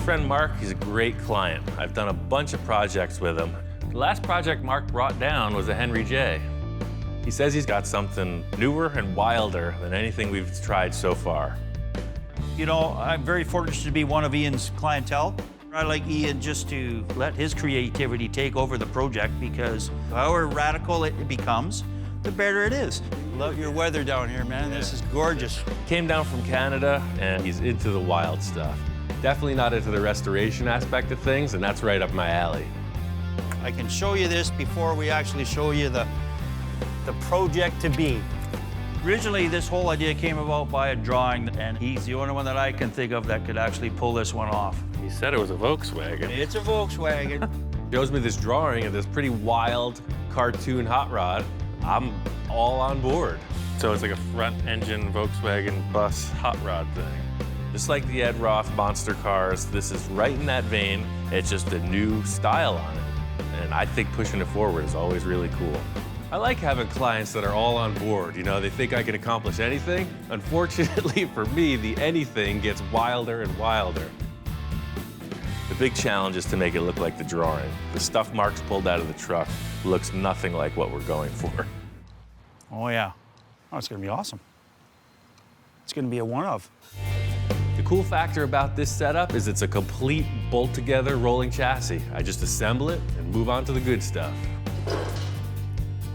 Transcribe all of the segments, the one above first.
friend Mark, he's a great client. I've done a bunch of projects with him. The last project Mark brought down was a Henry J. He says he's got something newer and wilder than anything we've tried so far. You know, I'm very fortunate to be one of Ian's clientele. I like Ian just to let his creativity take over the project, because however radical it becomes, the better it is. Love your weather down here, man. This is gorgeous. Came down from Canada, and he's into the wild stuff. Definitely not into the restoration aspect of things, and that's right up my alley. I can show you this before we actually show you the project to be. Originally, this whole idea came about by a drawing, and he's the only one that I can think of that could actually pull this one off. He said it was a Volkswagen. It's a Volkswagen. Shows me this drawing of this pretty wild cartoon hot rod. I'm all on board. So it's like a front-engine Volkswagen bus hot rod thing. Just like the Ed Roth monster cars, this is right in that vein. It's just a new style on it. And I think pushing it forward is always really cool. I like having clients that are all on board. You know, they think I can accomplish anything. Unfortunately for me, the anything gets wilder and wilder. The big challenge is to make it look like the drawing. The stuff Mark's pulled out of the truck looks nothing like what we're going for. Oh, yeah. Oh, it's gonna be awesome. It's gonna be a one-of. The cool factor about this setup is it's a complete bolt-together rolling chassis. I just assemble it and move on to the good stuff.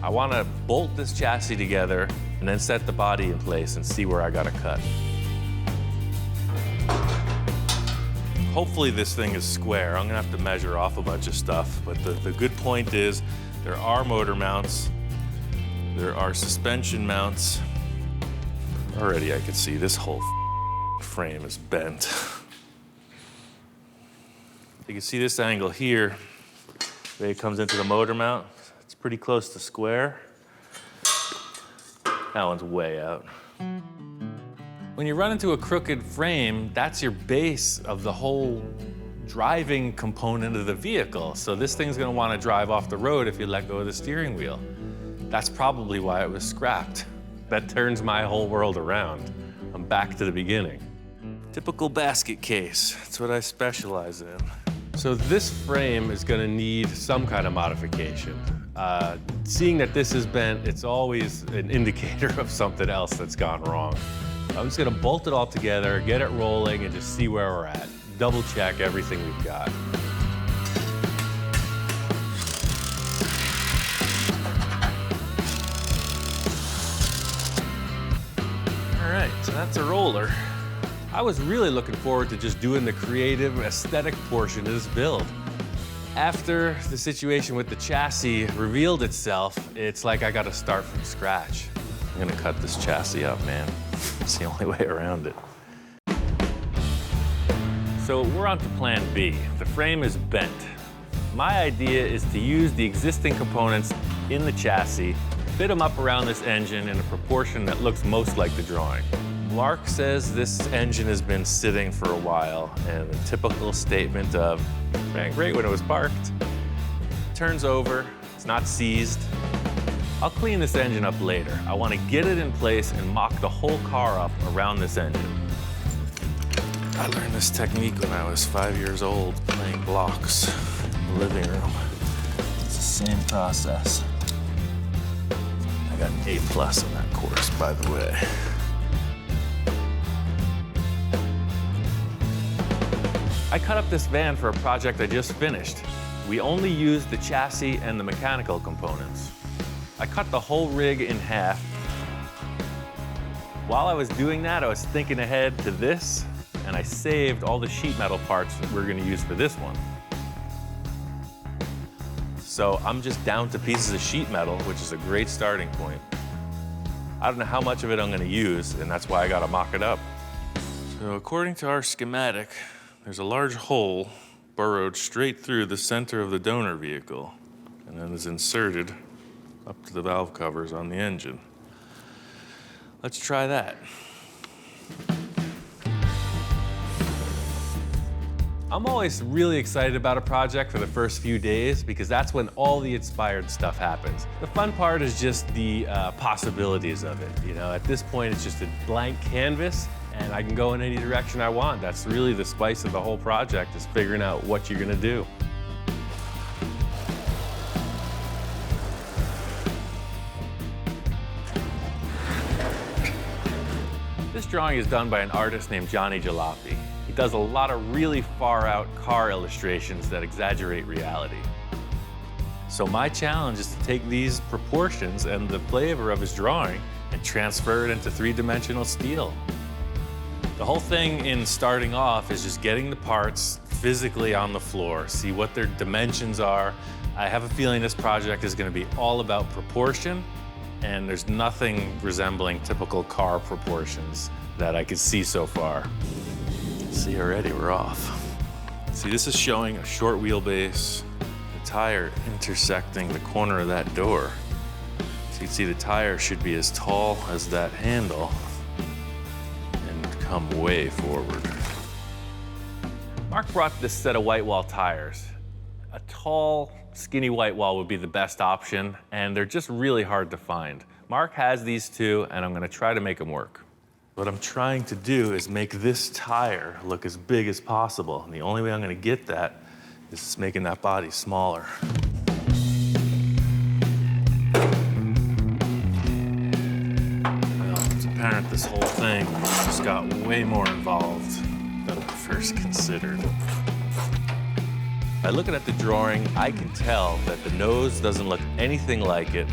I want to bolt this chassis together and then set the body in place and see where I got to cut. Hopefully this thing is square. I'm gonna have to measure off a bunch of stuff, but the good point is there are motor mounts, there are suspension mounts. Already I can see this whole frame is bent. You can see this angle here, the way it comes into the motor mount. It's pretty close to square. That one's way out. When you run into a crooked frame, that's your base of the whole driving component of the vehicle. So this thing's gonna wanna drive off the road if you let go of the steering wheel. That's probably why it was scrapped. That turns my whole world around. I'm back to the beginning. Typical basket case, that's what I specialize in. So this frame is gonna need some kind of modification. Seeing that this is bent, it's always an indicator of something else that's gone wrong. I'm just gonna bolt it all together, get it rolling, and just see where we're at. Double check everything we've got. All right, so that's a roller. I was really looking forward to just doing the creative, aesthetic portion of this build. After the situation with the chassis revealed itself, it's like I gotta start from scratch. I'm gonna cut this chassis up, man. It's the only way around it. So we're on to plan B. The frame is bent. My idea is to use the existing components in the chassis, fit them up around this engine in a proportion that looks most like the drawing. Mark says this engine has been sitting for a while, and a typical statement of, ran great when it was parked. Turns over, it's not seized. I'll clean this engine up later. I want to get it in place and mock the whole car up around this engine. I learned this technique when I was 5 years old, playing blocks in the living room. It's the same process. I got an A+ on that course, by the way. I cut up this van for a project I just finished. We only used the chassis and the mechanical components. I cut the whole rig in half. While I was doing that, I was thinking ahead to this, and I saved all the sheet metal parts that we're gonna use for this one. So I'm just down to pieces of sheet metal, which is a great starting point. I don't know how much of it I'm gonna use, and that's why I gotta mock it up. So according to our schematic, there's a large hole burrowed straight through the center of the donor vehicle, and then is inserted up to the valve covers on the engine. Let's try that. I'm always really excited about a project for the first few days because that's when all the inspired stuff happens. The fun part is just the possibilities of it. You know, at this point, it's just a blank canvas, and I can go in any direction I want. That's really the spice of the whole project, is figuring out what you're gonna do. This drawing is done by an artist named Johnny Jalopy. He does a lot of really far out car illustrations that exaggerate reality. So my challenge is to take these proportions and the flavor of his drawing and transfer it into three-dimensional steel. The whole thing in starting off is just getting the parts physically on the floor, see what their dimensions are. I have a feeling this project is going to be all about proportion, and there's nothing resembling typical car proportions that I could see so far. See already, we're off. See, this is showing a short wheelbase, the tire intersecting the corner of that door. So you can see the tire should be as tall as that handle and come way forward. Mark brought this set of white wall tires. A tall, skinny white wall would be the best option, and they're just really hard to find. Mark has these two, and I'm gonna try to make them work. What I'm trying to do is make this tire look as big as possible, and the only way I'm gonna get that is making that body smaller. Well, it's apparent this whole thing just got way more involved than I first considered. By looking at the drawing, I can tell that the nose doesn't look anything like it.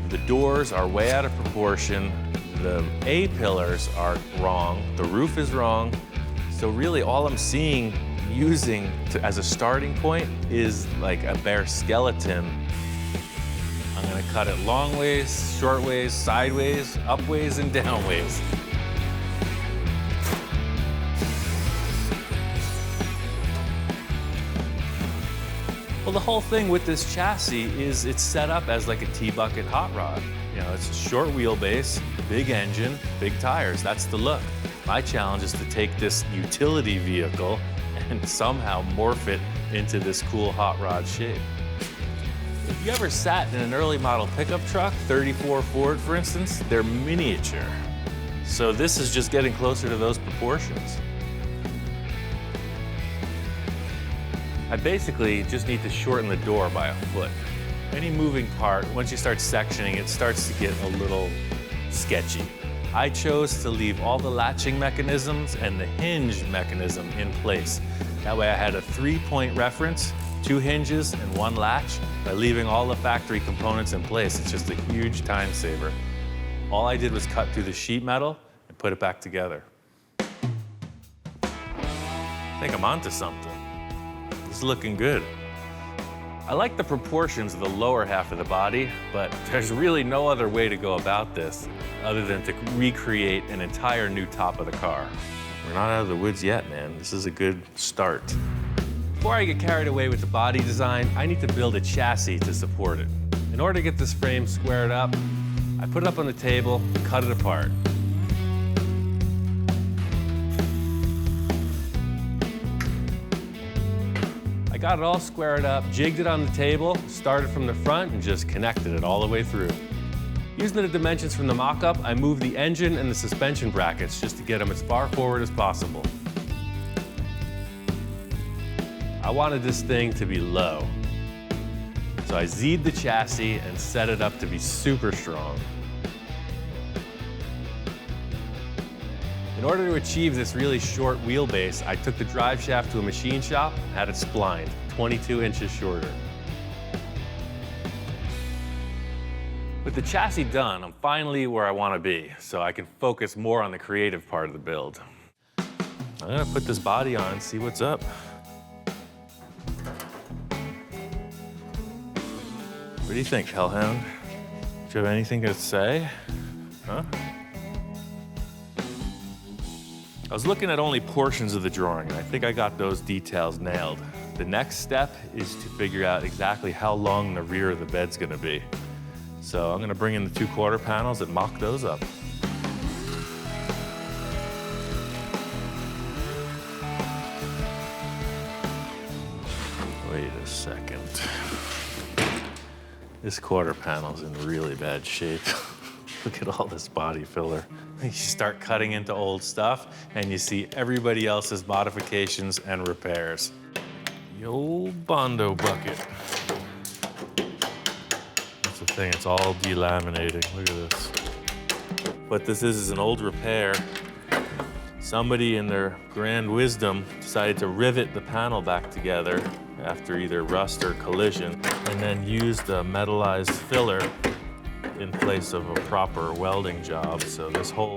The doors are way out of proportion. The A-pillars are wrong. The roof is wrong. So really all I'm seeing using as a starting point is like a bare skeleton. I'm gonna cut it long ways, short ways, sideways, up ways, and down ways. Well, the whole thing with this chassis is it's set up as like a T-bucket hot rod. You know, it's a short wheelbase, big engine, big tires. That's the look. My challenge is to take this utility vehicle and somehow morph it into this cool hot rod shape. If you ever sat in an early model pickup truck, 34 Ford, for instance, they're miniature. So this is just getting closer to those proportions. I basically just need to shorten the door by a foot. Any moving part, once you start sectioning, it starts to get a little sketchy. I chose to leave all the latching mechanisms and the hinge mechanism in place. That way I had a 3-point reference, 2 hinges and 1 latch. By leaving all the factory components in place, it's just a huge time saver. All I did was cut through the sheet metal and put it back together. I think I'm onto something. This is looking good. I like the proportions of the lower half of the body, but there's really no other way to go about this other than to recreate an entire new top of the car. We're not out of the woods yet, man. This is a good start. Before I get carried away with the body design, I need to build a chassis to support it. In order to get this frame squared up, I put it up on the table, cut it apart. Got it all squared up, jigged it on the table, started from the front, and just connected it all the way through. Using the dimensions from the mock-up, I moved the engine and the suspension brackets just to get them as far forward as possible. I wanted this thing to be low, so I Z'd the chassis and set it up to be super strong. In order to achieve this really short wheelbase, I took the drive shaft to a machine shop and had it splined, 22 inches shorter. With the chassis done, I'm finally where I want to be, so I can focus more on the creative part of the build. I'm gonna put this body on and see what's up. What do you think, Hellhound? Do you have anything to say? Huh? I was looking at only portions of the drawing, and I think I got those details nailed. The next step is to figure out exactly how long the rear of the bed's gonna be. So I'm gonna bring in the 2 quarter panels and mock those up. Wait a second. This quarter panel's in really bad shape. Look at all this body filler. You start cutting into old stuff and you see everybody else's modifications and repairs. The old Bondo bucket. That's the thing, it's all delaminating. Look at this. What this is an old repair. Somebody in their grand wisdom decided to rivet the panel back together after either rust or collision, and then used a metallized filler in place of a proper welding job. So this whole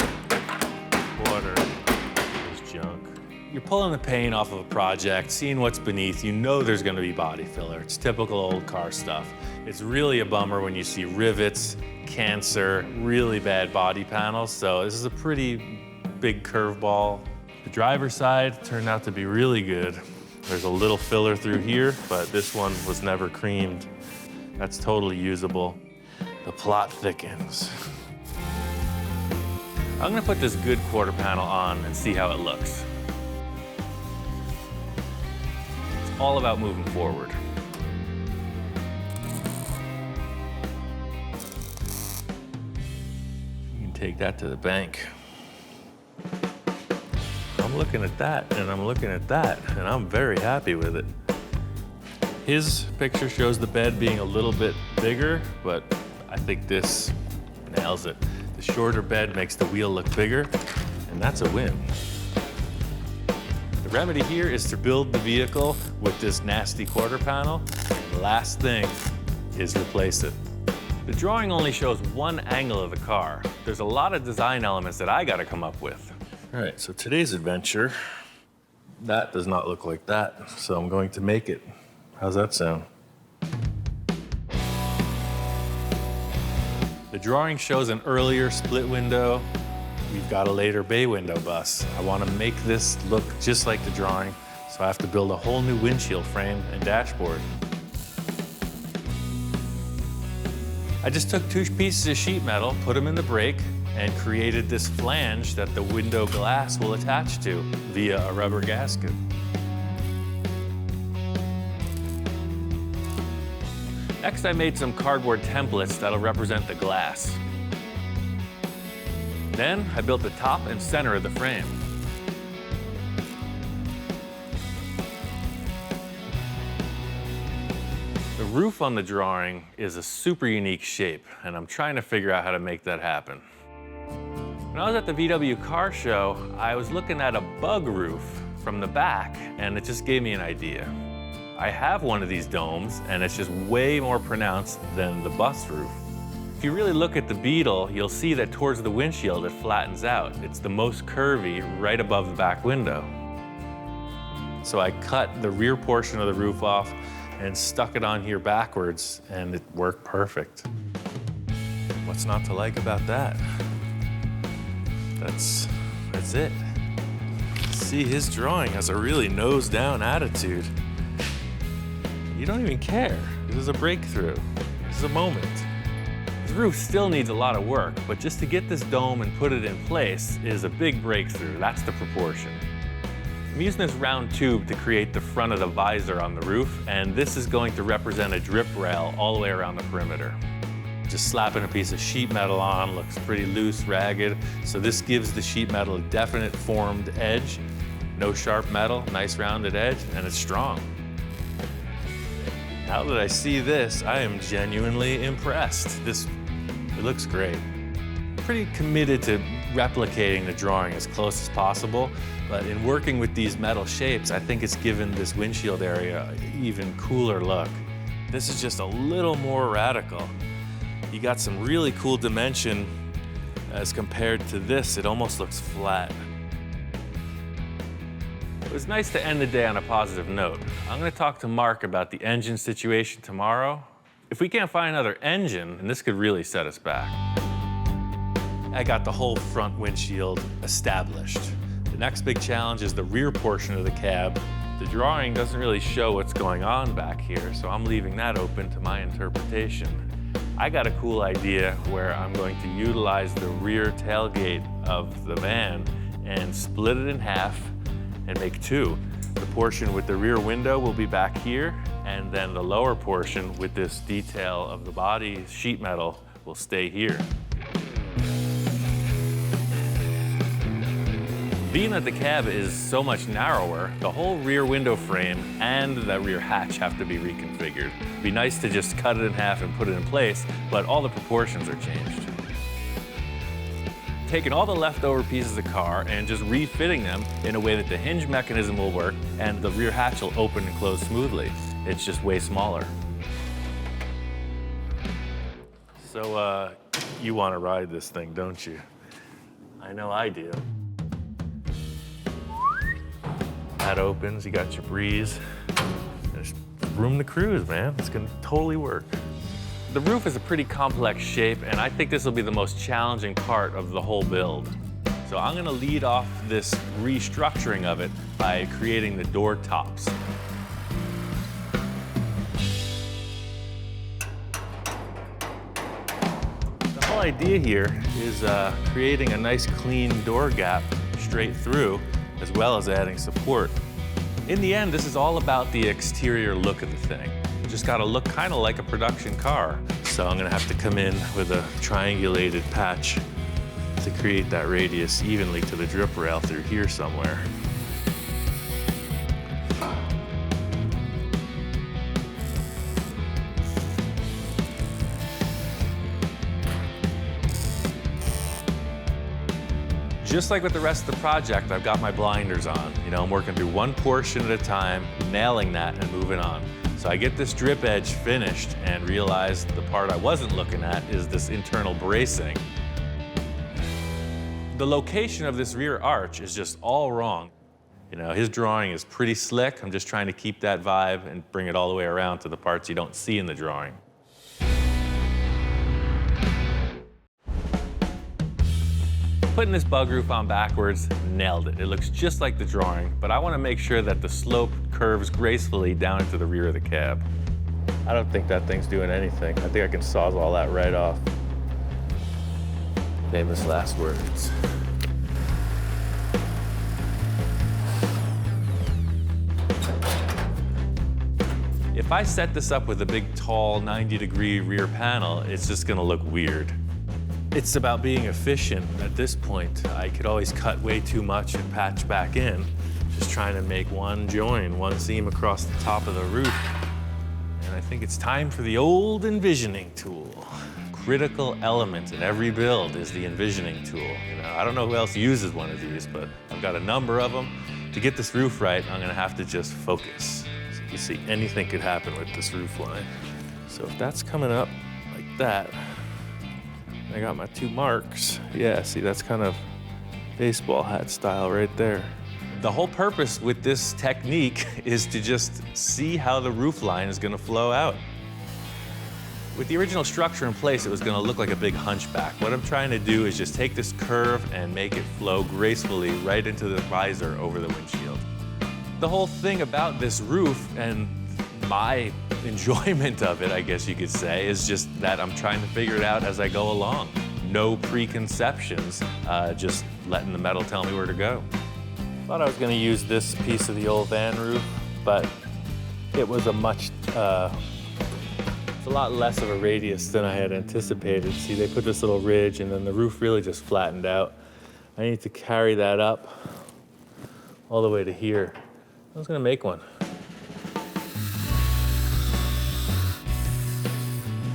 quarter is junk. You're pulling the paint off of a project, seeing what's beneath, you know there's gonna be body filler. It's typical old car stuff. It's really a bummer when you see rivets, cancer, really bad body panels. So this is a pretty big curveball. The driver's side turned out to be really good. There's a little filler through here, but this one was never creamed. That's totally usable. The plot thickens. I'm gonna put this good quarter panel on and see how it looks. It's all about moving forward. You can take that to the bank. I'm looking at that, and I'm looking at that, and I'm very happy with it. His picture shows the bed being a little bit bigger, but I think this nails it. The shorter bed makes the wheel look bigger, and that's a win. The remedy here is to build the vehicle with this nasty quarter panel. The last thing is replace it. The drawing only shows one angle of the car. There's a lot of design elements that I gotta come up with. All right, so today's adventure, that does not look like that, so I'm going to make it. How's that sound? The drawing shows an earlier split window. We've got a later bay window bus. I want to make this look just like the drawing, so I have to build a whole new windshield frame and dashboard. I just took 2 pieces of sheet metal, put them in the brake, and created this flange that the window glass will attach to via a rubber gasket. Next, I made some cardboard templates that'll represent the glass. Then, I built the top and center of the frame. The roof on the drawing is a super unique shape, and I'm trying to figure out how to make that happen. When I was at the VW car show, I was looking at a bug roof from the back, and it just gave me an idea. I have one of these domes, and it's just way more pronounced than the bus roof. If you really look at the Beetle, you'll see that towards the windshield, it flattens out. It's the most curvy right above the back window. So I cut the rear portion of the roof off and stuck it on here backwards, and it worked perfect. What's not to like about that? That's it. See, his drawing has a really nose-down attitude. You don't even care. This is a breakthrough. This is a moment. His roof still needs a lot of work, but just to get this dome and put it in place is a big breakthrough. That's the proportion. I'm using this round tube to create the front of the visor on the roof, and this is going to represent a drip rail all the way around the perimeter. Just slapping a piece of sheet metal on looks pretty loose, ragged, so this gives the sheet metal a definite formed edge. No sharp metal, nice rounded edge, and it's strong. Now that I see this, I am genuinely impressed. It looks great. I'm pretty committed to replicating the drawing as close as possible, but in working with these metal shapes, I think it's given this windshield area an even cooler look. This is just a little more radical. You got some really cool dimension as compared to this. It almost looks flat. It was nice to end the day on a positive note. I'm going to talk to Mark about the engine situation tomorrow. If we can't find another engine, and this could really set us back. I got the whole front windshield established. The next big challenge is the rear portion of the cab. The drawing doesn't really show what's going on back here, so I'm leaving that open to my interpretation. I got a cool idea where I'm going to utilize the rear tailgate of the van and split it in half and make 2. The portion with the rear window will be back here, and then the lower portion with this detail of the body sheet metal will stay here. Being that the cab is so much narrower, the whole rear window frame and the rear hatch have to be reconfigured. It'd be nice to just cut it in half and put it in place, but all the proportions are changed. Taking all the leftover pieces of the car and just refitting them in a way that the hinge mechanism will work and the rear hatch will open and close smoothly. It's just way smaller. So, you want to ride this thing, don't you? I know I do. That opens, you got your breeze. There's room to cruise, man. It's gonna totally work. The roof is a pretty complex shape, and I think this will be the most challenging part of the whole build. So I'm gonna lead off this restructuring of it by creating the door tops. The whole idea here is creating a nice clean door gap straight through, as well as adding support. In the end, this is all about the exterior look of the thing. You just gotta look kind of like a production car. So I'm gonna have to come in with a triangulated patch to create that radius evenly to the drip rail through here somewhere. Just like with the rest of the project, I've got my blinders on. You know, I'm working through one portion at a time, nailing that and moving on. So I get this drip edge finished and realize the part I wasn't looking at is this internal bracing. The location of this rear arch is just all wrong. You know, his drawing is pretty slick. I'm just trying to keep that vibe and bring it all the way around to the parts you don't see in the drawing. Putting this bug roof on backwards, nailed it. It looks just like the drawing, but I want to make sure that the slope curves gracefully down into the rear of the cab. I don't think that thing's doing anything. I think I can sawzall that right off. Famous last words. If I set this up with a big, tall, 90-degree rear panel, it's just gonna look weird. It's about being efficient at this point. I could always cut way too much and patch back in, just trying to make one join, one seam across the top of the roof. And I think it's time for the old envisioning tool. Critical element in every build is the envisioning tool. You know, I don't know who else uses one of these, but I've got a number of them. To get this roof right, I'm gonna have to just focus. So you see, anything could happen with this roof line. So if that's coming up like that, I got my two marks. Yeah, see, that's kind of baseball hat style right there. The whole purpose with this technique is to just see how the roof line is gonna flow out. With the original structure in place, it was gonna look like a big hunchback. What I'm trying to do is just take this curve and make it flow gracefully right into the visor over the windshield. The whole thing about this roof and my enjoyment of it, I guess you could say, is just that I'm trying to figure it out as I go along. No preconceptions, just letting the metal tell me where to go. Thought I was gonna use this piece of the old van roof, but it was it's a lot less of a radius than I had anticipated. See, they put this little ridge and then the roof really just flattened out. I need to carry that up all the way to here. I was gonna make one.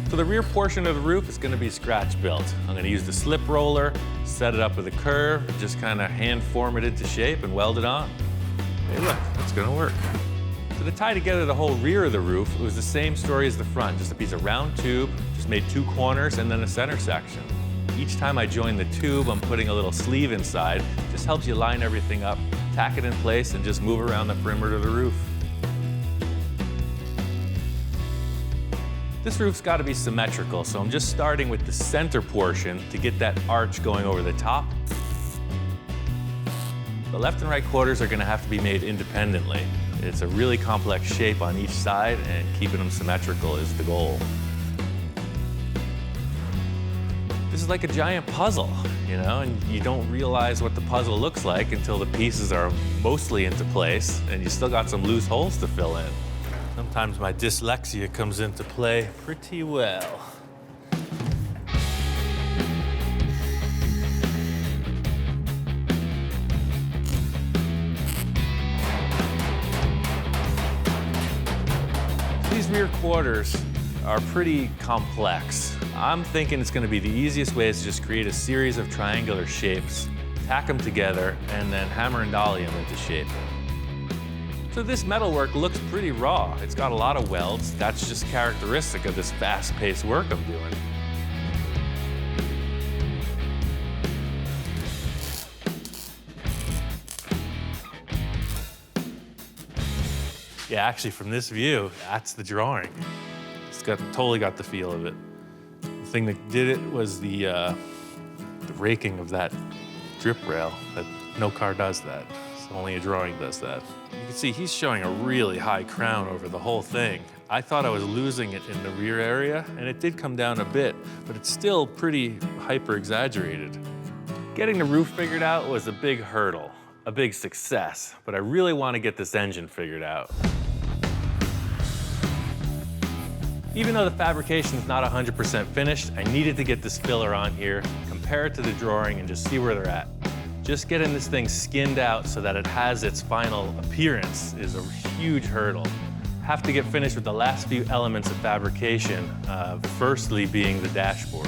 So the rear portion of the roof is gonna be scratch built. I'm gonna use the slip roller, set it up with a curve, just kind of hand form it into shape and weld it on. Hey look, it's gonna work. So to tie together the whole rear of the roof, it was the same story as the front, just a piece of round tube, just made two corners and then a center section. Each time I join the tube, I'm putting a little sleeve inside. Just helps you line everything up, tack it in place, and just move around the perimeter of the roof. This roof's got to be symmetrical, so I'm just starting with the center portion to get that arch going over the top. The left and right quarters are going to have to be made independently. It's a really complex shape on each side, and keeping them symmetrical is the goal. This is like a giant puzzle, you know, and you don't realize what the puzzle looks like until the pieces are mostly into place, and you still got some loose holes to fill in. Sometimes my dyslexia comes into play pretty well. rear quarters are pretty complex. I'm thinking it's going to be the easiest way is to just create a series of triangular shapes, tack them together, and then hammer and dolly them into shape. So this metalwork looks pretty raw. It's got a lot of welds. That's just characteristic of this fast-paced work I'm doing. Yeah, actually, from this view, that's the drawing. It's totally got the feel of it. The thing that did it was the raking of that drip rail. That no car does that. So only a drawing does that. You can see he's showing a really high crown over the whole thing. I thought I was losing it in the rear area, and it did come down a bit, but it's still pretty hyper-exaggerated. Getting the roof figured out was a big hurdle, a big success, but I really want to get this engine figured out. Even though the fabrication is not 100% finished, I needed to get this filler on here, compare it to the drawing, and just see where they're at. Just getting this thing skinned out so that it has its final appearance is a huge hurdle. Have to get finished with the last few elements of fabrication, firstly being the dashboard.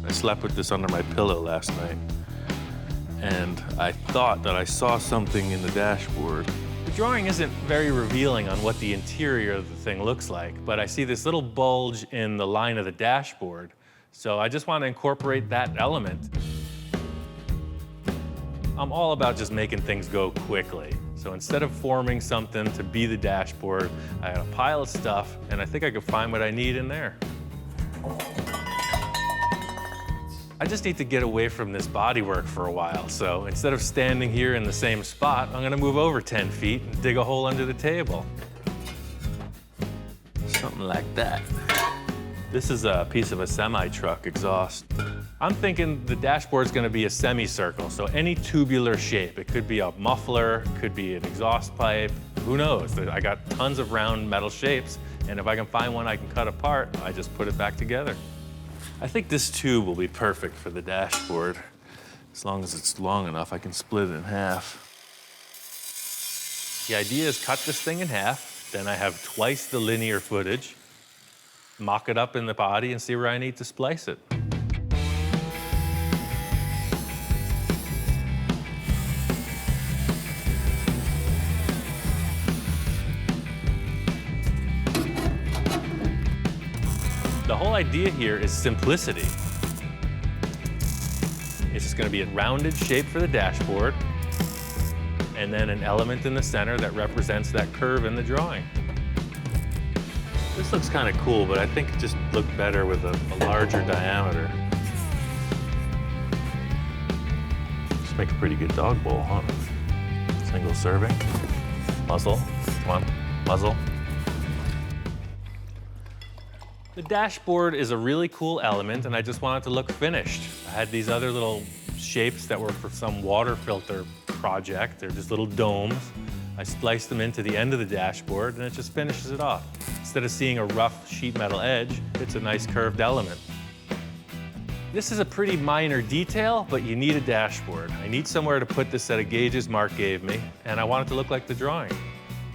I slept with this under my pillow last night, and I thought that I saw something in the dashboard. The drawing isn't very revealing on what the interior of the thing looks like, but I see this little bulge in the line of the dashboard, so I just want to incorporate that element. I'm all about just making things go quickly. So instead of forming something to be the dashboard, I got a pile of stuff, and I think I can find what I need in there. I just need to get away from this bodywork for a while. So instead of standing here in the same spot, I'm gonna move over 10 feet and dig a hole under the table. Something like that. This is a piece of a semi-truck exhaust. I'm thinking the dashboard's gonna be a semicircle, so any tubular shape. It could be a muffler, could be an exhaust pipe, who knows? I got tons of round metal shapes, and if I can find one I can cut apart, I just put it back together. I think this tube will be perfect for the dashboard. As long as it's long enough, I can split it in half. The idea is cut this thing in half, then I have twice the linear footage, mock it up in the body and see where I need to splice it. The whole idea here is simplicity. It's just gonna be a rounded shape for the dashboard, and then an element in the center that represents that curve in the drawing. This looks kind of cool, but I think it just looked better with a larger diameter. Just make a pretty good dog bowl, huh? Single serving. Muzzle, come on, muzzle. The dashboard is a really cool element, and I just want it to look finished. I had these other little shapes that were for some water filter project. They're just little domes. I spliced them into the end of the dashboard, and it just finishes it off. Instead of seeing a rough sheet metal edge, it's a nice curved element. This is a pretty minor detail, but you need a dashboard. I need somewhere to put this set of gauges Mark gave me, and I want it to look like the drawing.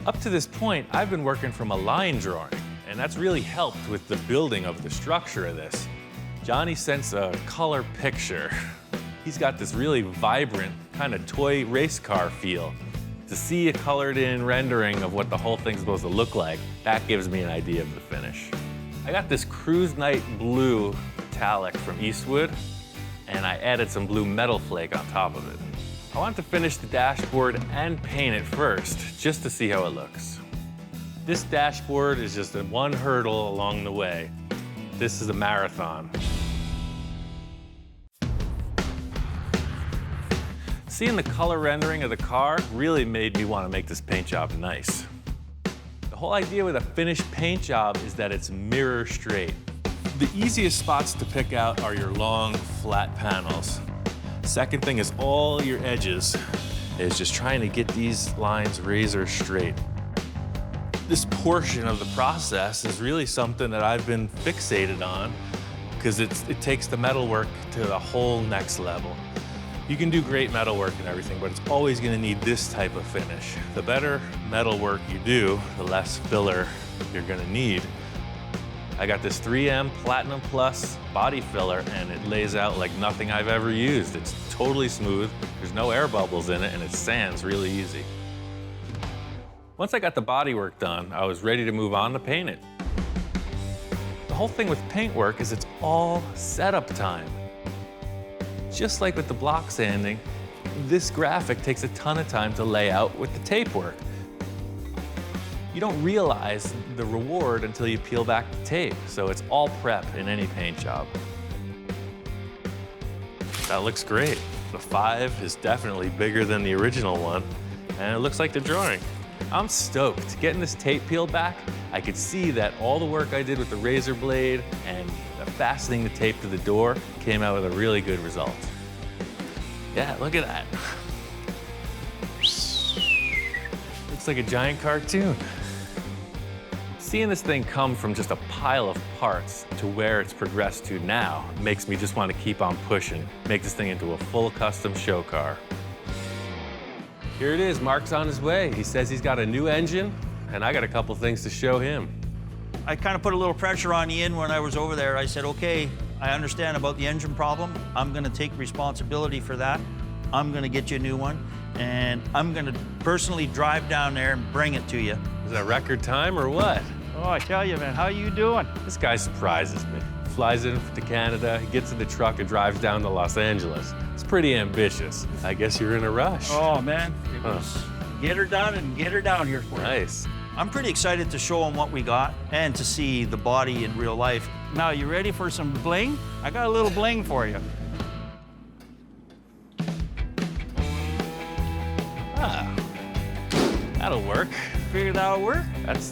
Up to this point, I've been working from a line drawing, and that's really helped with the building of the structure of this. Johnny sends a color picture. He's got this really vibrant, kind of toy race car feel. To see a colored in rendering of what the whole thing's supposed to look like, that gives me an idea of the finish. I got this Cruise Night blue metallic from Eastwood, and I added some blue metal flake on top of it. I want to finish the dashboard and paint it first, just to see how it looks. This dashboard is just one hurdle along the way. This is a marathon. Seeing the color rendering of the car really made me want to make this paint job nice. The whole idea with a finished paint job is that it's mirror straight. The easiest spots to pick out are your long, flat panels. Second thing is all your edges is just trying to get these lines razor straight. This portion of the process is really something that I've been fixated on because it takes the metalwork to a whole next level. You can do great metalwork and everything, but it's always gonna need this type of finish. The better metalwork you do, the less filler you're gonna need. I got this 3M Platinum Plus body filler, and it lays out like nothing I've ever used. It's totally smooth, there's no air bubbles in it, and it sands really easy. Once I got the body work done, I was ready to move on to paint it. The whole thing with paint work is it's all setup time. Just like with the block sanding, this graphic takes a ton of time to lay out with the tape work. You don't realize the reward until you peel back the tape, so it's all prep in any paint job. That looks great. The 5 is definitely bigger than the original one, and it looks like the drawing. I'm stoked. Getting this tape peeled back, I could see that all the work I did with the razor blade and fastening the tape to the door came out with a really good result. Yeah, look at that. Looks like a giant cartoon. Seeing this thing come from just a pile of parts to where it's progressed to now makes me just want to keep on pushing, make this thing into a full custom show car. Here it is, Mark's on his way. He says he's got a new engine, and I got a couple things to show him. I kind of put a little pressure on Ian when I was over there. I said, okay, I understand about the engine problem. I'm gonna take responsibility for that. I'm gonna get you a new one, and I'm gonna personally drive down there and bring it to you. Is that record time or what? Oh, I tell you, man, how you doing? This guy surprises me. Flies in to Canada, he gets in the truck and drives down to Los Angeles. It's pretty ambitious. I guess you're in a rush. Oh, man, it was get her done and get her down here for you. Nice. I'm pretty excited to show him what we got and to see the body in real life. Now, you ready for some bling? I got a little bling for you. Ah, that'll work. Figure that'll work?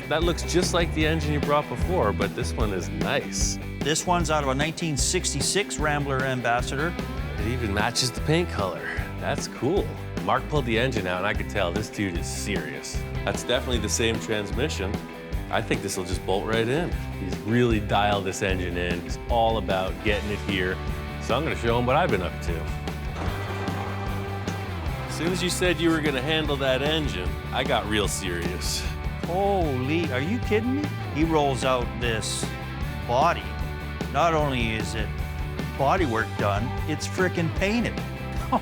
That looks just like the engine you brought before, but this one is nice. This one's out of a 1966 Rambler Ambassador. It even matches the paint color. That's cool. Mark pulled the engine out, and I could tell this dude is serious. That's definitely the same transmission. I think this will just bolt right in. He's really dialed this engine in. He's all about getting it here. So I'm gonna show him what I've been up to. As soon as you said you were gonna handle that engine, I got real serious. Holy, are you kidding me? He rolls out this body. Not only is it body work done, it's frickin' painted. Oh,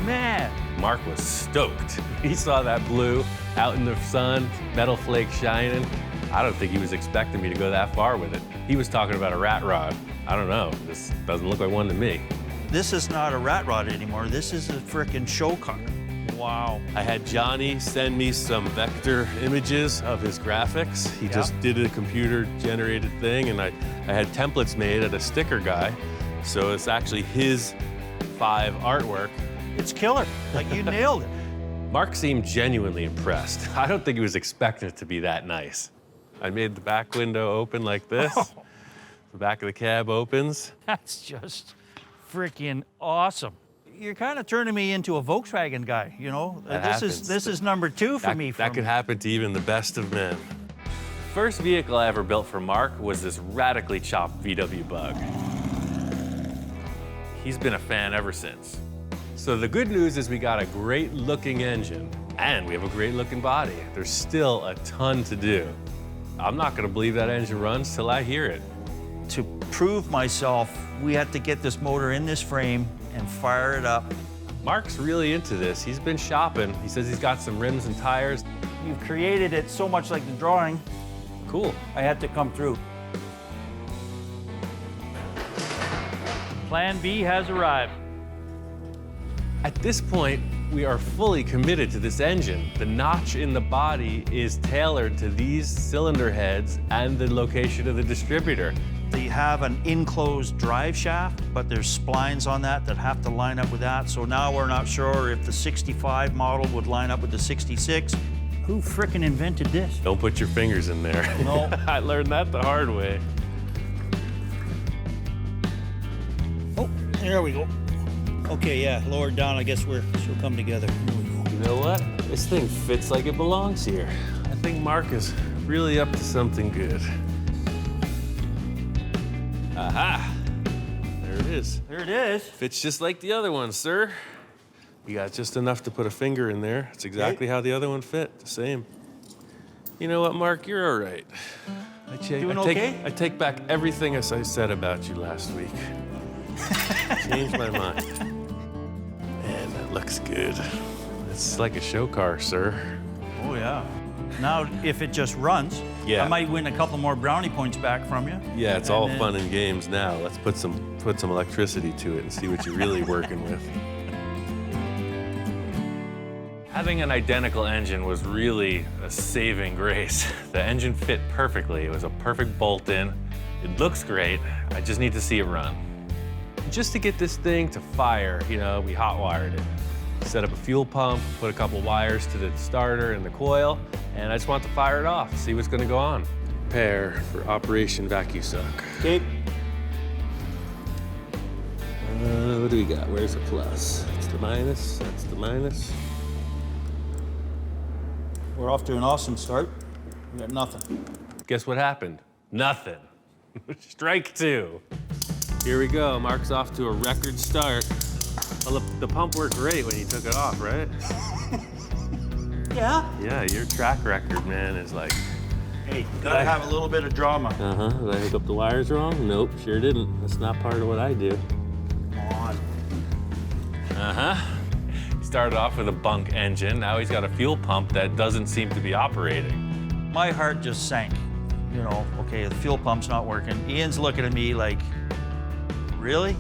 man. Mark was stoked. He saw that blue out in the sun, metal flake shining. I don't think he was expecting me to go that far with it. He was talking about a rat rod. I don't know, this doesn't look like one to me. This is not a rat rod anymore. This is a frickin' show car. Wow. I had Johnny send me some vector images of his graphics. He just did a computer-generated thing, and I had templates made at a sticker guy. So it's actually his 5 artwork. It's killer. Like, you nailed it. Mark seemed genuinely impressed. I don't think he was expecting it to be that nice. I made the back window open like this. Oh. The back of the cab opens. That's just freaking awesome. You're kind of turning me into a Volkswagen guy, you know? That This is number 2 for me. That could happen to even the best of men. First vehicle I ever built for Mark was this radically chopped VW Bug. He's been a fan ever since. So the good news is we got a great looking engine and we have a great looking body. There's still a ton to do. I'm not gonna believe that engine runs till I hear it. To prove myself, we had to get this motor in this frame and fire it up. Mark's really into this. He's been shopping. He says he's got some rims and tires. You've created it so much like the drawing, Cool. I had to come through. Plan B has arrived. At this point, we are fully committed to this engine. The notch in the body is tailored to these cylinder heads and the location of the distributor. They have an enclosed drive shaft, but there's splines on that have to line up with that. So now we're not sure if the 65 model would line up with the 66. Who frickin' invented this? Don't put your fingers in there. No. I learned that the hard way. Oh, there we go. Okay, yeah, lower down, I guess she'll come together. Here we go. You know what? This thing fits like it belongs here. I think Mark is really up to something good. Aha! There it is. There it is. Fits just like the other one, sir. You got just enough to put a finger in there. It's exactly how the other one fit, the same. You know what, Mark? You're all right. Doing okay? I take back everything I said about you last week. Changed my mind. Man, that looks good. It's like a show car, sir. Oh, yeah. Now, if it just runs, Yeah. I might win a couple more brownie points back from you. Yeah, it's And all then- fun and games now. Let's put some electricity to it and see what you're really working with. Having an identical engine was really a saving grace. The engine fit perfectly. It was a perfect bolt-in. It looks great. I just need to see it run. Just to get this thing to fire, we hot wired it. Set up a fuel pump, put a couple wires to the starter and the coil, and I just want to fire it off, see what's gonna go on. Prepare for Operation Vacuum Suck. Okay. What do we got? Where's the plus? That's the minus. That's the minus. We're off to an awesome start. We got nothing. Guess what happened? Nothing. Strike two. Here we go. Mark's off to a record start. Well, the pump worked great when you took it off, right? Yeah. Yeah, your track record, man, is like... Hey, gotta have a little bit of drama. Uh-huh. Did I hook up the wires wrong? Nope, sure didn't. That's not part of what I do. Come on. Uh-huh. He started off with a bunk engine. Now he's got a fuel pump that doesn't seem to be operating. My heart just sank. Okay, the fuel pump's not working. Ian's looking at me like, really?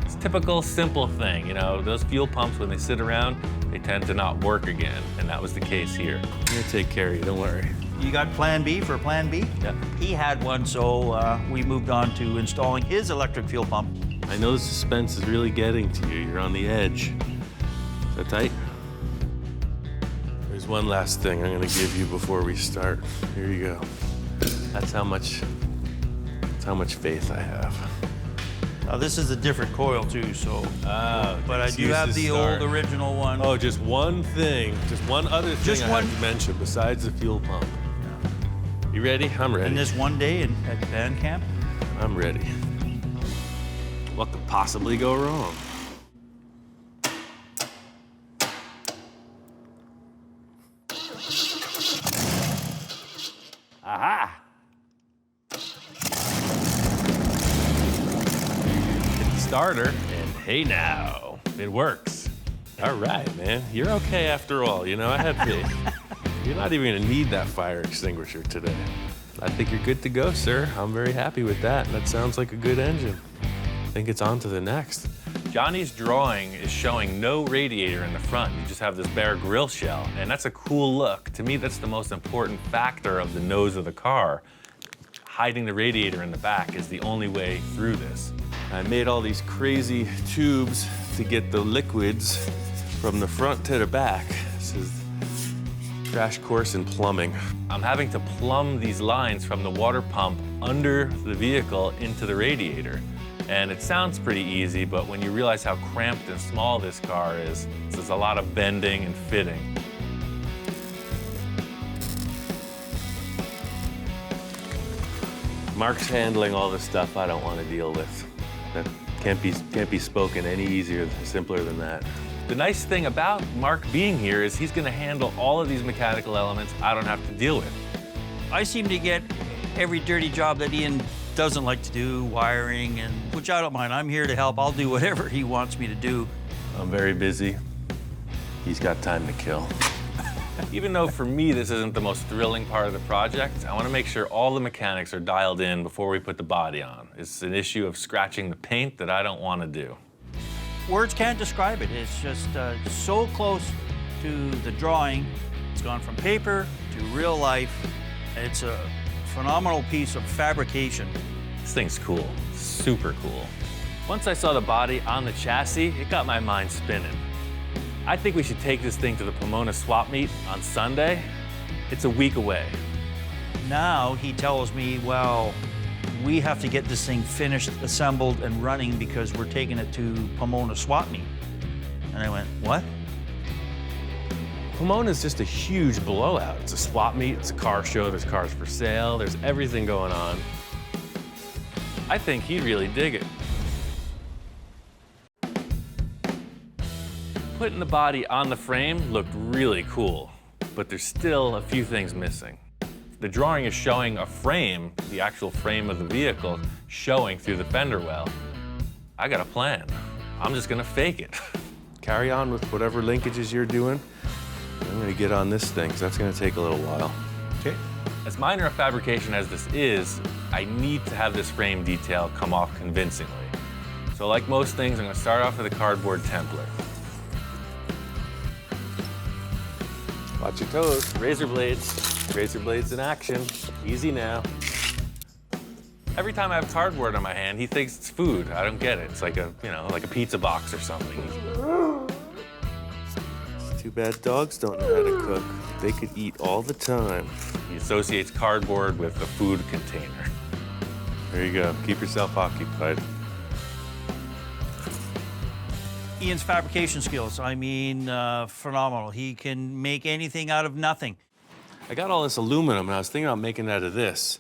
It's a typical simple thing, those fuel pumps, when they sit around, they tend to not work again, and that was the case here. I'm gonna take care of you, don't worry. You got plan B for plan B? Yeah. He had one, so we moved on to installing his electric fuel pump. I know the suspense is really getting to you. You're on the edge. Is that tight? There's one last thing I'm gonna give you before we start. Here you go. That's how much faith I have. Now, this is a different coil, too, so... but I do use have this the start. old original one. Oh, just one thing. Just one other thing Just I one- have to mention besides the fuel pump. You ready? I'm ready. In this one day at band camp. I'm ready. What could possibly go wrong? Aha! Hit the starter, and hey now, it works. All right, man. You're okay after all. I had faith. You're not even gonna need that fire extinguisher today. I think you're good to go, sir. I'm very happy with that. That sounds like a good engine. I think it's on to the next. Johnny's drawing is showing no radiator in the front. You just have this bare grill shell, and that's a cool look. To me, that's the most important factor of the nose of the car. Hiding the radiator in the back is the only way through this. I made all these crazy tubes to get the liquids from the front to the back. This is crash course in plumbing. I'm having to plumb these lines from the water pump under the vehicle into the radiator. And it sounds pretty easy, but when you realize how cramped and small this car is, there's a lot of bending and fitting. Mark's handling all the stuff I don't want to deal with. That can't be spoken any easier, simpler than that. The nice thing about Mark being here is he's gonna handle all of these mechanical elements I don't have to deal with. I seem to get every dirty job that Ian doesn't like to do, wiring, and which I don't mind. I'm here to help. I'll do whatever he wants me to do. I'm very busy. He's got time to kill. Even though for me this isn't the most thrilling part of the project, I want to make sure all the mechanics are dialed in before we put the body on. It's an issue of scratching the paint that I don't want to do. Words can't describe it. It's just so close to the drawing. It's gone from paper to real life. It's a phenomenal piece of fabrication. This thing's cool, super cool. Once I saw the body on the chassis, it got my mind spinning. I think we should take this thing to the Pomona swap meet on Sunday. It's a week away. Now he tells me, well, we have to get this thing finished, assembled, and running because we're taking it to Pomona swap meet. And I went, what? Pomona's just a huge blowout. It's a swap meet, it's a car show, there's cars for sale, there's everything going on. I think he'd really dig it. Putting the body on the frame looked really cool, but there's still a few things missing. The drawing is showing a frame, the actual frame of the vehicle, showing through the fender well. I got a plan. I'm just gonna fake it. Carry on with whatever linkages you're doing. I'm gonna get on this thing, 'cause that's gonna take a little while. Okay. As minor a fabrication as this is, I need to have this frame detail come off convincingly. So like most things, I'm gonna start off with a cardboard template. Watch your toes. Razor blades in action. Easy now. Every time I have cardboard on my hand, he thinks it's food. I don't get it. It's like a, like a pizza box or something. It's too bad dogs don't know how to cook. They could eat all the time. He associates cardboard with a food container. There you go. Keep yourself occupied. Ian's fabrication skills, I mean, phenomenal. He can make anything out of nothing. I got all this aluminum, and I was thinking about making it out of this.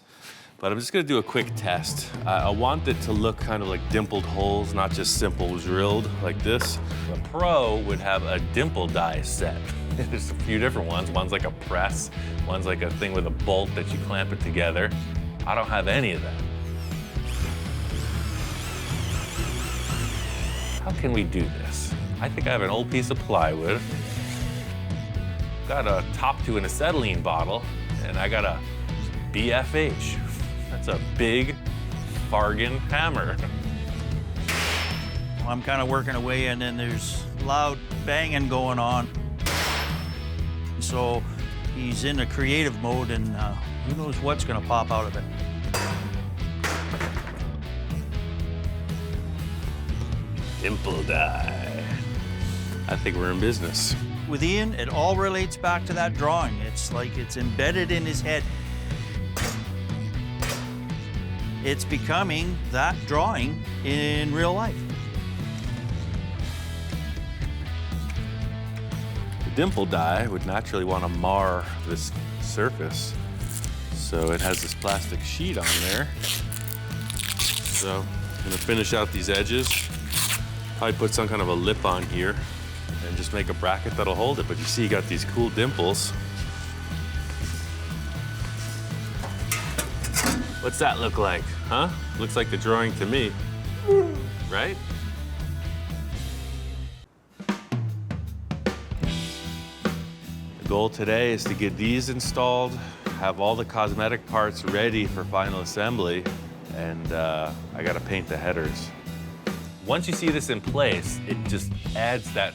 But I'm just gonna do a quick test. I want it to look kind of like dimpled holes, not just simple drilled like this. A pro would have a dimple die set. There's a few different ones. One's like a press, one's like a thing with a bolt that you clamp it together. I don't have any of that. How can we do this? I think I have an old piece of plywood. Got a top to an acetylene bottle, and I got a BFH. That's a big bargain hammer. I'm kind of working away, and then there's loud banging going on. So he's in a creative mode, and who knows what's going to pop out of it. Dimple die. I think we're in business. With Ian, it all relates back to that drawing. It's like it's embedded in his head. It's becoming that drawing in real life. The dimple die would naturally want to mar this surface. So it has this plastic sheet on there. So I'm gonna finish out these edges. Probably put some kind of a lip on here and just make a bracket that'll hold it. But you see, you got these cool dimples. What's that look like, huh? Looks like the drawing to me, right? The goal today is to get these installed, have all the cosmetic parts ready for final assembly, and I gotta paint the headers. Once you see this in place, it just adds that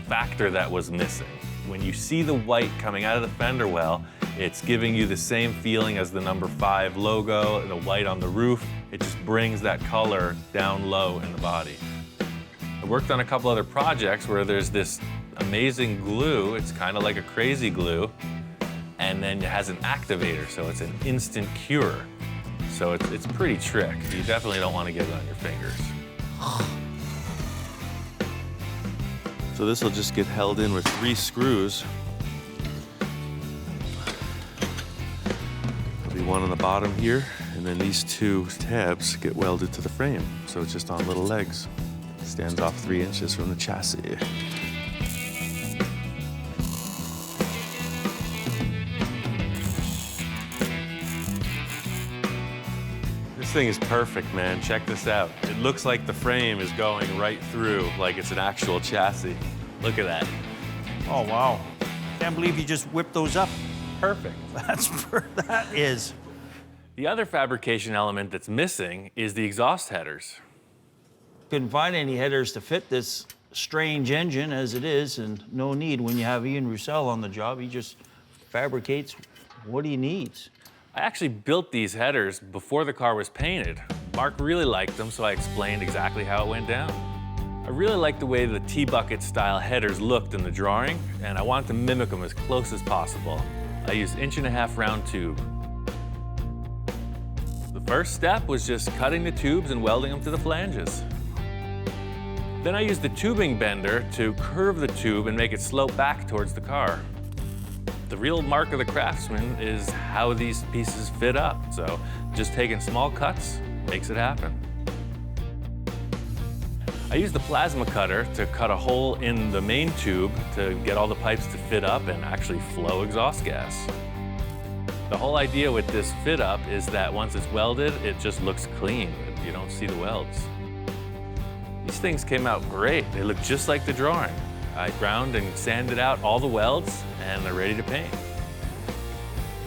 factor that was missing. When you see the white coming out of the fender well, it's giving you the same feeling as the number 5 logo and the white on the roof. It just brings that color down low in the body. I worked on a couple other projects where there's this amazing glue. It's kind of like a crazy glue, and then it has an activator, so it's an instant cure. So it's pretty trick. You definitely don't want to get it on your fingers. So this will just get held in with 3 screws. There'll be one on the bottom here, and then these 2 tabs get welded to the frame. So it's just on little legs. Stands off 3 inches from the chassis. This thing is perfect, man. Check this out. It looks like the frame is going right through, like it's an actual chassis. Look at that. Oh, wow. Can't believe you just whipped those up. Perfect. That is. The other fabrication element that's missing is the exhaust headers. Couldn't find any headers to fit this strange engine as it is, and no need when you have Ian Roussel on the job. He just fabricates what he needs. I actually built these headers before the car was painted. Mark really liked them, so I explained exactly how it went down. I really liked the way the T-bucket style headers looked in the drawing, and I wanted to mimic them as close as possible. I used 1.5" round tube. The first step was just cutting the tubes and welding them to the flanges. Then I used the tubing bender to curve the tube and make it slope back towards the car. The real mark of the craftsman is how these pieces fit up, so just taking small cuts makes it happen. I used the plasma cutter to cut a hole in the main tube to get all the pipes to fit up and actually flow exhaust gas. The whole idea with this fit up is that once it's welded, it just looks clean. You don't see the welds. These things came out great. They look just like the drawing. I ground and sanded out all the welds, and they're ready to paint.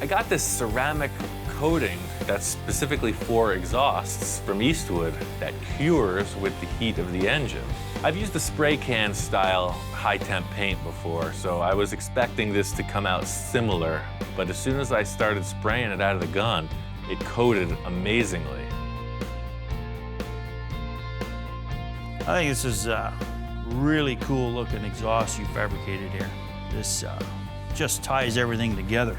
I got this ceramic coating that's specifically for exhausts from Eastwood that cures with the heat of the engine. I've used the spray can style high temp paint before, so I was expecting this to come out similar, but as soon as I started spraying it out of the gun, it coated amazingly. I think this is a really cool looking exhaust you fabricated here. This just ties everything together.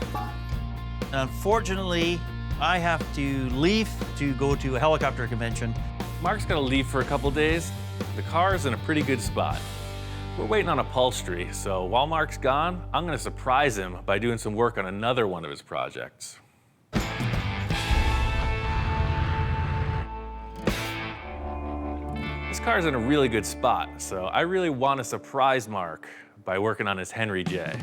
Unfortunately, I have to leave to go to a helicopter convention. Mark's gonna leave for a couple days. The car's in a pretty good spot. We're waiting on upholstery, so while Mark's gone, I'm gonna surprise him by doing some work on another one of his projects. This car's in a really good spot, so I really want to surprise Mark by working on his Henry J.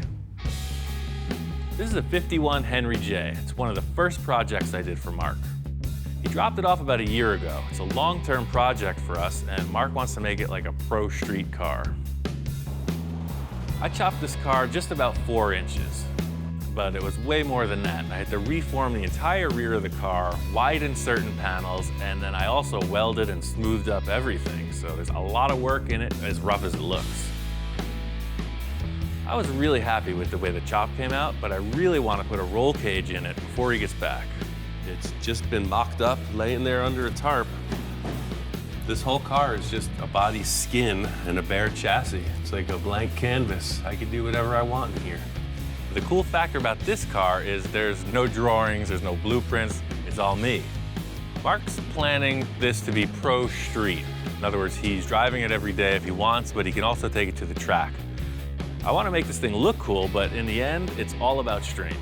This is a 51 Henry J. It's one of the first projects I did for Mark. He dropped it off about a year ago. It's a long-term project for us, and Mark wants to make it like a pro street car. I chopped this car just about 4 inches, but it was way more than that. I had to reform the entire rear of the car, widen certain panels, and then I also welded and smoothed up everything. So there's a lot of work in it, as rough as it looks. I was really happy with the way the chop came out, but I really want to put a roll cage in it before he gets back. It's just been mocked up, laying there under a tarp. This whole car is just a body skin and a bare chassis. It's like a blank canvas. I can do whatever I want in here. The cool factor about this car is there's no drawings, there's no blueprints, it's all me. Mark's planning this to be pro street. In other words, he's driving it every day if he wants, but he can also take it to the track. I want to make this thing look cool, but in the end, it's all about strength.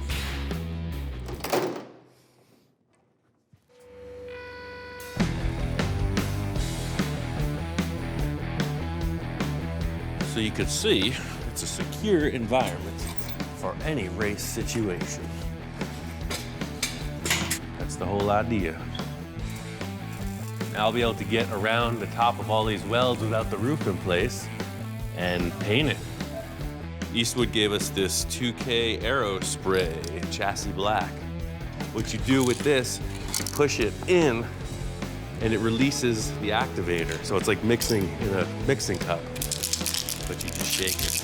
So you can see, it's a secure environment for any race situation. That's the whole idea. Now I'll be able to get around the top of all these welds without the roof in place and paint it. Eastwood gave us this 2K Aero Spray in chassis black. What you do with this, you push it in and it releases the activator. So it's like mixing in a mixing cup, but you just shake it.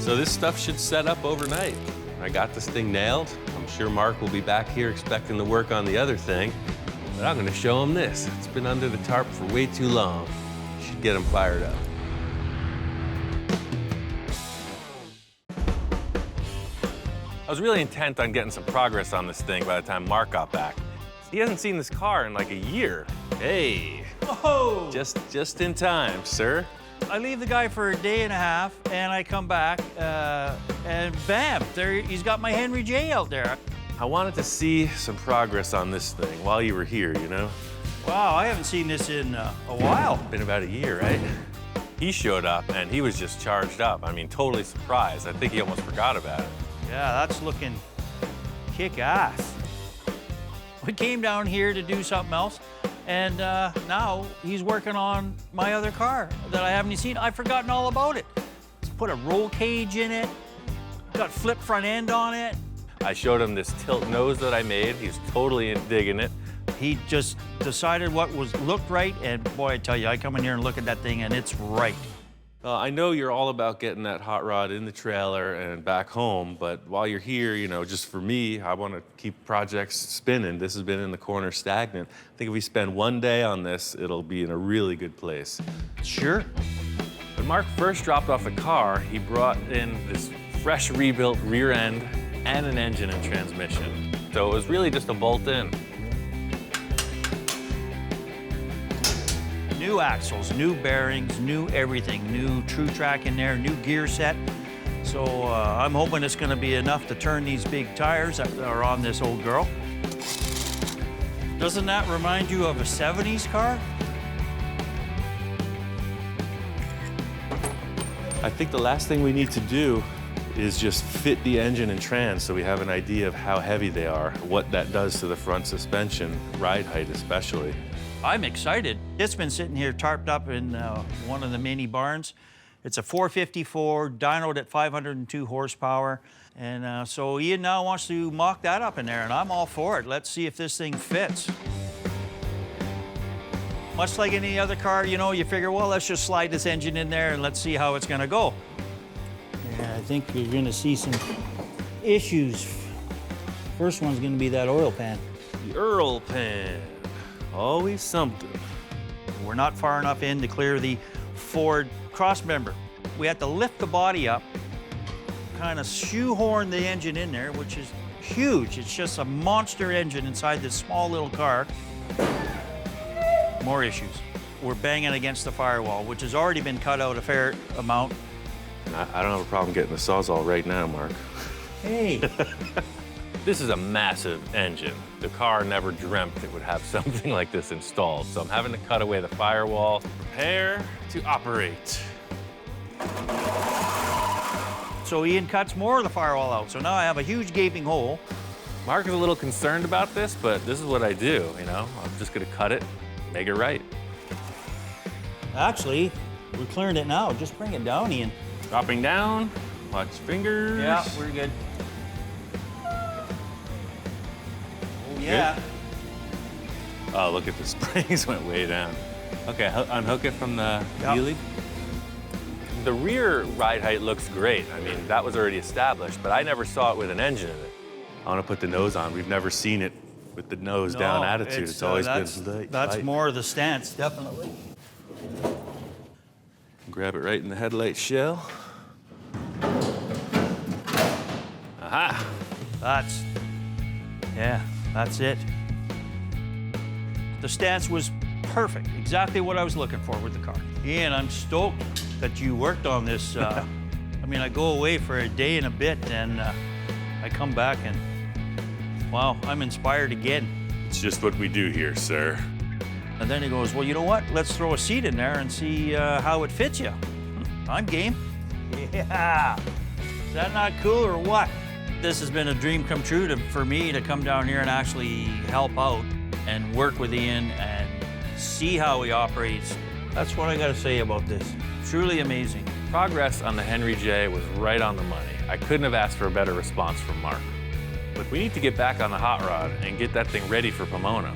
So this stuff should set up overnight. I got this thing nailed. I'm sure Mark will be back here expecting to work on the other thing, but I'm gonna show him this. It's been under the tarp for way too long. Should get him fired up. I was really intent on getting some progress on this thing by the time Mark got back. He hasn't seen this car in like a year. Hey, Whoa! just in time, sir. I leave the guy for a day and a half, and I come back, and bam, there he's got my Henry J out there. I wanted to see some progress on this thing while you were here, you know? Wow, I haven't seen this in a while. Been about a year, right? He showed up and he was just charged up. I mean, totally surprised. I think he almost forgot about it. Yeah, that's looking kick-ass. We came down here to do something else, and now he's working on my other car that I haven't seen. I've forgotten all about it. Let's put a roll cage in it, got flip front end on it. I showed him this tilt nose that I made. He's totally digging it. He just decided what looked right, and boy, I tell you, I come in here and look at that thing, and it's right. I know you're all about getting that hot rod in the trailer and back home, but while you're here, you know, just for me, I want to keep projects spinning. This has been in the corner stagnant. I think if we spend one day on this, it'll be in a really good place. Sure. When Mark first dropped off the car, he brought in this fresh rebuilt rear end and an engine and transmission. So it was really just a bolt in. New axles, new bearings, new everything, new true track in there, new gear set. So I'm hoping it's gonna be enough to turn these big tires that are on this old girl. Doesn't that remind you of a 70s car? I think the last thing we need to do is just fit the engine and trans so we have an idea of how heavy they are, what that does to the front suspension, ride height especially. I'm excited. It's been sitting here tarped up in one of the mini barns. It's a 454, dynoed at 502 horsepower. And so Ian now wants to mock that up in there, and I'm all for it. Let's see if this thing fits. Much like any other car, you know, you figure, well, let's just slide this engine in there and let's see how it's gonna go. Yeah, I think you're gonna see some issues. First one's gonna be that oil pan. The Earl pan, always something. We're not far enough in to clear the Ford crossmember. We had to lift the body up, kind of shoehorn the engine in there, which is huge. It's just a monster engine inside this small little car. More issues. We're banging against the firewall, which has already been cut out a fair amount. I don't have a problem getting the Sawzall right now, Mark. Hey. This is a massive engine. The car never dreamt it would have something like this installed, so I'm having to cut away the firewall. Prepare to operate. So Ian cuts more of the firewall out. So now I have a huge gaping hole. Mark is a little concerned about this, but this is what I do, you know? I'm just gonna cut it, make it right. Actually, we're clearing it now. Just bring it down, Ian. Dropping down, watch fingers. Yeah, we're good. Oh, yeah. Oh, look at the springs went way down. Okay, unhook it from the Yep. wheelie. The rear ride height looks great. I mean, that was already established, but I never saw it with an engine in it. I want to put the nose on. We've never seen it with the nose down No, attitude. It's always that's, been light. That's more of the stance, definitely. Grab it right in the headlight shell. Aha! That's it. The stance was perfect, exactly what I was looking for with the car. Ian, I'm stoked that you worked on this. I mean, I go away for a day and a bit, and I come back and, wow, I'm inspired again. It's just what we do here, sir. And then he goes, well, you know what? Let's throw a seat in there and see how it fits you. I'm game. Yeah. Is that not cool or what? This has been a dream come true for me to come down here and actually help out and work with Ian and see how he operates. That's what I got to say about this. Truly amazing. Progress on the Henry J was right on the money. I couldn't have asked for a better response from Mark. But we need to get back on the hot rod and get that thing ready for Pomona.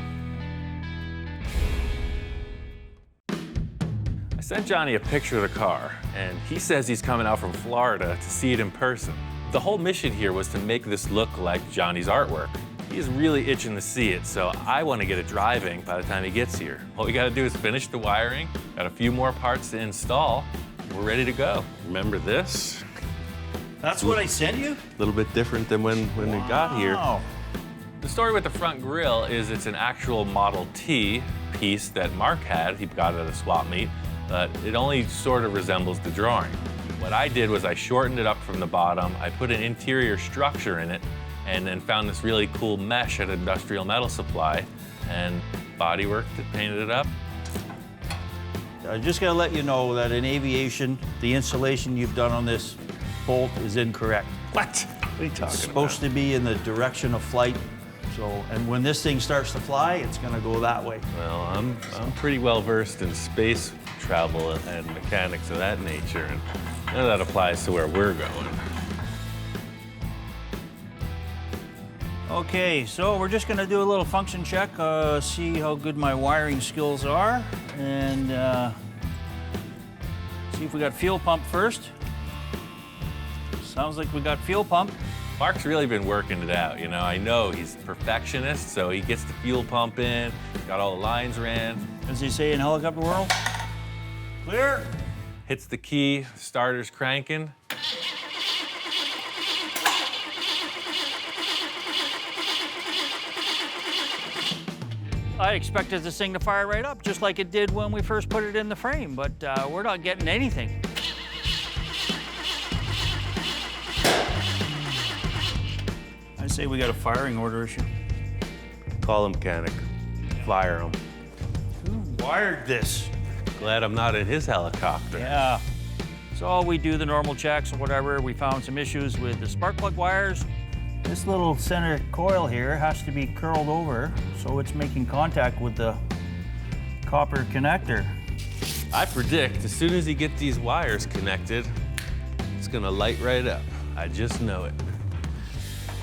I sent Johnny a picture of the car, and he says he's coming out from Florida to see it in person. The whole mission here was to make this look like Johnny's artwork. He's really itching to see it, so I want to get it driving by the time he gets here. All we got to do is finish the wiring, got a few more parts to install, and we're ready to go. Remember this? That's what I sent you? A little bit different than when we got here. Wow. The story with the front grille is it's an actual Model T piece that Mark had. He got it at a swap meet, but it only sort of resembles the drawing. What I did was I shortened it up from the bottom, I put an interior structure in it, and then found this really cool mesh at Industrial Metal Supply, and bodyworked it, painted it up. I just gotta let you know that in aviation, the installation you've done on this bolt is incorrect. What? What are you talking It's supposed to be in the direction of flight. So, and when this thing starts to fly, it's gonna go that way. Well, I'm pretty well versed in space travel and mechanics of that nature, and none of that applies to where we're going. Okay, so we're just gonna do a little function check, see how good my wiring skills are, and see if we got fuel pump first. Sounds like we got fuel pump. Mark's really been working it out, you know. I know he's a perfectionist, so he gets the fuel pump in, got all the lines ran. As they say in helicopter world, clear. Hits the key, starter's cranking. I expected this thing to fire right up, just like it did when we first put it in the frame, but we're not getting anything. I say we got a firing order issue. Call a mechanic. fire him. Who wired this? Glad I'm not in his helicopter. Yeah. So we do the normal checks or whatever. We found some issues with the spark plug wires. This little center coil here has to be curled over so it's making contact with the copper connector. I predict as soon as he gets these wires connected, it's gonna light right up. I just know it.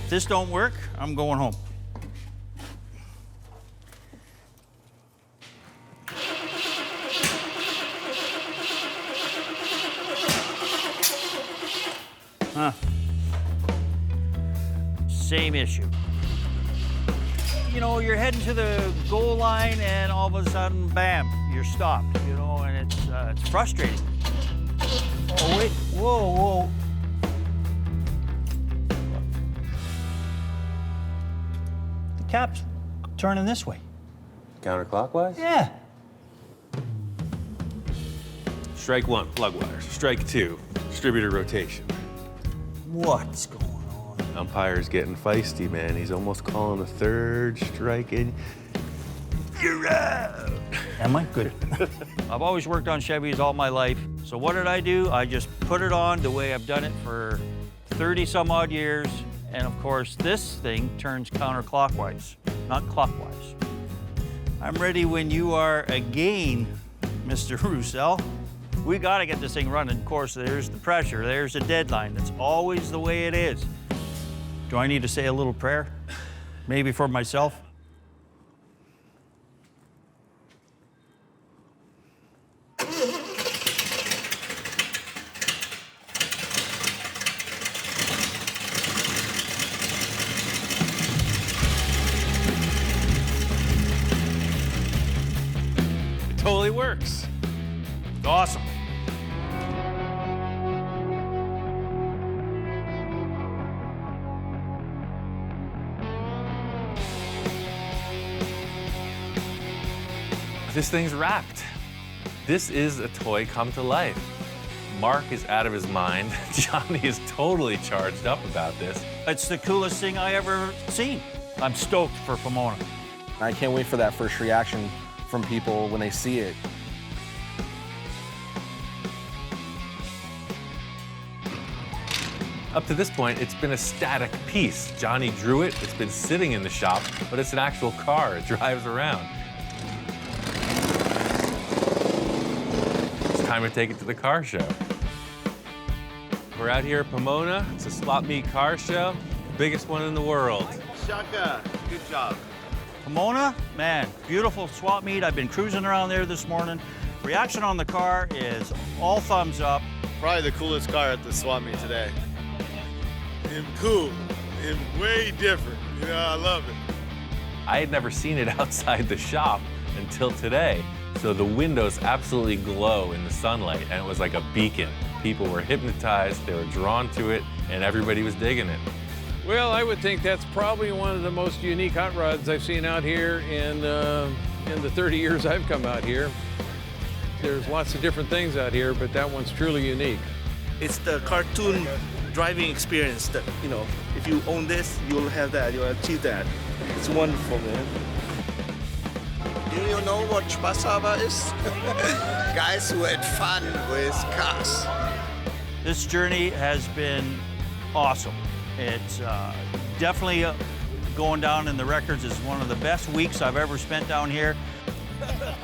If this don't work, I'm going home. Huh. Same issue. You know, you're heading to the goal line and all of a sudden, bam, you're stopped, you know, and it's frustrating. Oh, wait, whoa. The cap's turning this way. Counterclockwise? Yeah. Strike one, plug wires. Strike two, distributor rotation. What's going on? Umpire's getting feisty, man. He's almost calling the third strike and you're out. Am I? Good. I've always worked on Chevys all my life. So what did I do? I just put it on the way I've done it for 30 some odd years. And of course, this thing turns counterclockwise, not clockwise. I'm ready when you are again, Mr. Roussel. We got to get this thing running. Of course, there's the pressure, there's the deadline. That's always the way it is. Do I need to say a little prayer? Maybe for myself? It totally works. It's awesome. This thing's wrapped. This is a toy come to life. Mark is out of his mind. Johnny is totally charged up about this. It's the coolest thing I ever seen. I'm stoked for Pomona. I can't wait for that first reaction from people when they see it. Up to this point, it's been a static piece. Johnny drew it, it's been sitting in the shop, but it's an actual car, it drives around. It's time to take it to the car show. We're out here at Pomona. It's a swap meet car show, the biggest one in the world. Shaka, good job. Pomona, man, beautiful swap meet. I've been cruising around there this morning. Reaction on the car is all thumbs up. Probably the coolest car at the swap meet today. Him cool, him way different. You know, I love it. I had never seen it outside the shop until today. So the windows absolutely glow in the sunlight, and it was like a beacon. People were hypnotized, they were drawn to it, and everybody was digging it. Well, I would think that's probably one of the most unique hot rods I've seen out here in the 30 years I've come out here. There's lots of different things out here, but that one's truly unique. It's the cartoon driving experience that, you know, if you own this, you'll have that, you'll achieve that. It's wonderful, man. Do you know what Spaßhaber is? Guys who had fun with cars. This journey has been awesome. It's definitely going down in the records as one of the best weeks I've ever spent down here.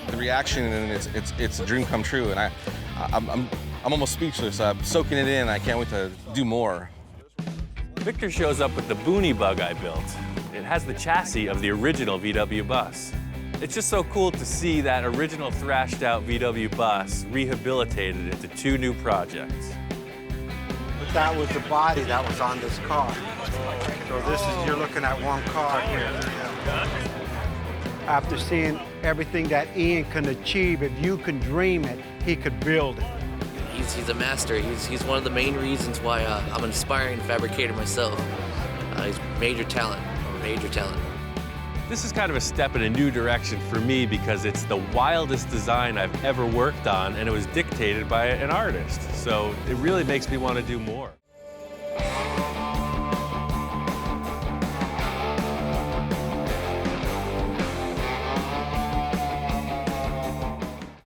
The reaction, and it's a dream come true, and I'm almost speechless. I'm soaking it in. I can't wait to do more. Victor shows up with the Boonie Bug I built. It has the chassis of the original VW bus. It's just so cool to see that original thrashed out VW bus rehabilitated into two new projects. But that was the body that was on this car. So this is, you're looking at one car here. After seeing everything that Ian can achieve, if you can dream it, he could build it. He's a master. He's one of the main reasons why I'm an aspiring fabricator myself. He's major talent. This is kind of a step in a new direction for me because it's the wildest design I've ever worked on, and it was dictated by an artist. So it really makes me want to do more.